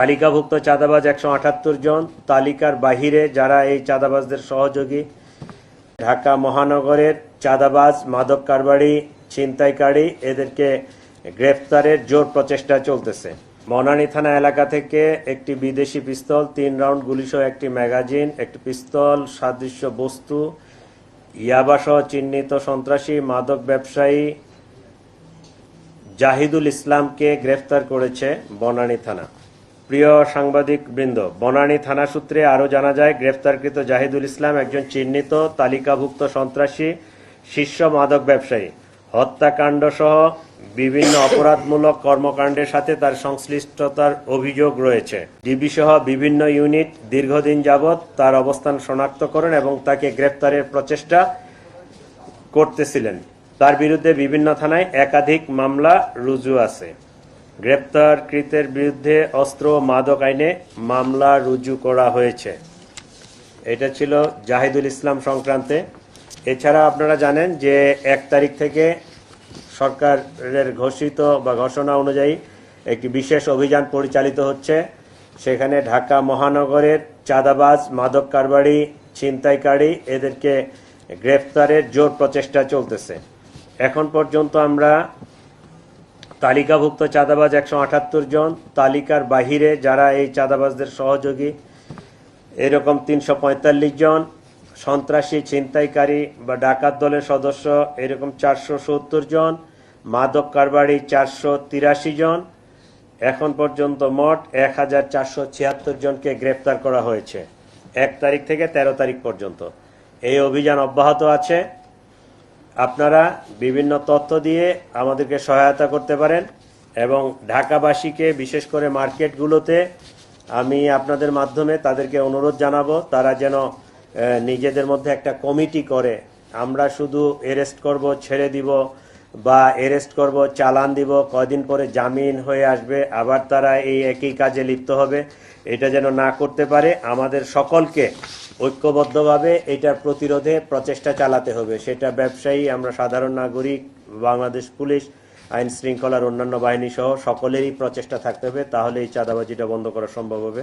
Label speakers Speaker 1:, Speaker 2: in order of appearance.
Speaker 1: তালিকাভুক্ত চাঁদাবাজ 178 জন, তালিকার বাহিরে যারা এই চাঁদাবাজদের সহযোগী। ঢাকা মহানগরের চাঁদাবাজ, মাদক কারবারি, ছিনতাইকারী এদেরকে গ্রেফতারের জোর প্রচেষ্টা চলতেছে। বনানী থানা এলাকা থেকে একটি বিদেশি পিস্তল, 3 রাউন্ড গুলিসহ একটি ম্যাগাজিন, একটি পিস্তল সাদৃশ্য বস্তু, ইয়াবাসহ চিহ্নিত সন্ত্রাসী মাদক ব্যবসায়ী জাহিদুল ইসলামকে গ্রেফতার করেছে বনানী থানা। প্রিয় সাংবাদিক বৃন্দ, বনানী থানা সূত্রে আরও জানা যায়, গ্রেফতারকৃত জাহিদুল ইসলাম একজন চিহ্নিত তালিকাভুক্ত সন্ত্রাসী শীর্ষ মাদক ব্যবসায়ী। হত্যাকাণ্ড সহ বিভিন্ন অপরাধমূলক কর্মকাণ্ডের সাথে তার সংশ্লিষ্টতার অভিযোগ রয়েছে। ডিবি সহ বিভিন্ন ইউনিট দীর্ঘদিন যাবৎ তার অবস্থান শনাক্তকরণ এবং তাকে গ্রেফতারের প্রচেষ্টা করতেছিলেন। তার বিরুদ্ধে বিভিন্ন থানায় একাধিক মামলা রুজু আছে। গ্রেপ্তারকৃতের বিরুদ্ধে অস্ত্র ও মাদক আইনে মামলা রুজু করা হয়েছে। এটা ছিল জাহিদুল ইসলাম সংক্রান্তে। এছাড়া আপনারা জানেন যে 1 তারিখ থেকে সরকারের ঘোষিত বা ঘোষণা অনুযায়ী একটি বিশেষ অভিযান পরিচালিত হচ্ছে। সেখানে ঢাকা মহানগরের চাঁদাবাজ, মাদক কারবারি, ছিনতাইকারী এদেরকে গ্রেফতারের জোর প্রচেষ্টা চলতেছে। এখন পর্যন্ত আমরা তালিকাভুক্ত চাঁদাবাজ 178 জন, তালিকার বাহিরে যারা এই চাঁদাবাজদের সহযোগী এরকম 345 জন, সন্ত্রাসী, ছিনতাইকারী বা ডাকাত দলের সদস্য এরকম 470 জন, মাদক কারবারি 483 জন, এখন পর্যন্ত মোট 1476 জনকে গ্রেপ্তার করা হয়েছে 1 তারিখ থেকে 13 তারিখ পর্যন্ত। এই অভিযান অব্যাহত আছে। আপনারা বিভিন্ন তথ্য দিয়ে আমাদেরকে সহায়তা করতে পারেন এবং ঢাকাবাসীকে বিশেষ করে মার্কেটগুলোতে আমি আপনাদের মাধ্যমে তাদেরকে অনুরোধ জানাবো তারা যেন নিজেদের মধ্যে একটা কমিটি করে। আমরা শুধু অ্যারেস্ট করব, ছেড়ে দিব, বা অ্যারেস্ট করব, চালান দিব, কয়দিন পরে জামিন হয়ে আসবে, আবার তারা এই একই কাজে লিপ্ত হবে, এটা যেন না করতে পারে। আমাদের সকলকে ঐক্যবদ্ধভাবে এটার প্রতিরোধে প্রচেষ্টা চালাতে হবে। সেটা ব্যবসায়ী, আমরা সাধারণ নাগরিক, বাংলাদেশ পুলিশ, আইন শৃঙ্খলার অন্যান্য বাহিনী সহ সকলেরই প্রচেষ্টা থাকতে হবে। তাহলে এই চাঁদাবাজিটা বন্ধ করা সম্ভব হবে।